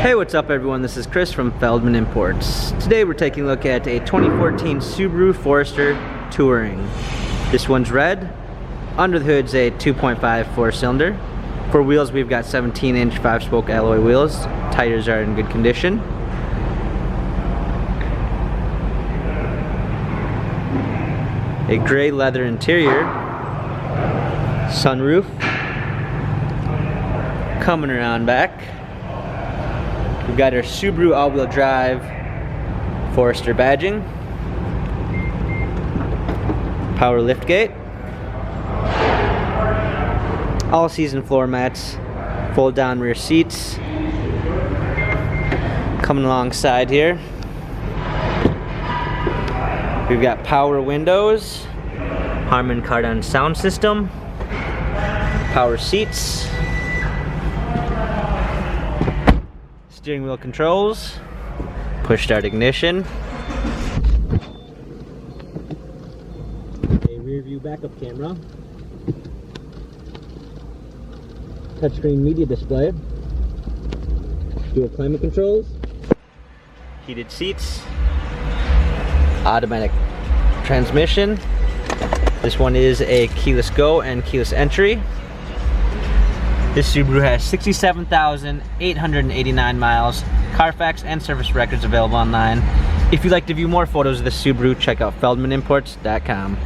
Hey, what's up everyone? This is Chris from Feldmann Imports. Today we're taking a look at a 2014 Subaru Forester Touring. This one's red. Under the hood's a 2.5 four-cylinder. For wheels we've got 17-inch 5-spoke alloy wheels. Tires are in good condition. A gray leather interior. Sunroof. Coming around back, we've got our Subaru all-wheel drive Forester badging, power liftgate, all-season floor mats, fold-down rear seats. Coming alongside here, we've got power windows, Harman Kardon sound system, power seats, steering wheel controls, push start ignition, a rear view backup camera, touchscreen media display, dual climate controls, heated seats, automatic transmission. This one is a keyless go and keyless entry. This Subaru has 67,889 miles, Carfax and service records available online. If you'd like to view more photos of this Subaru, check out feldmanimports.com.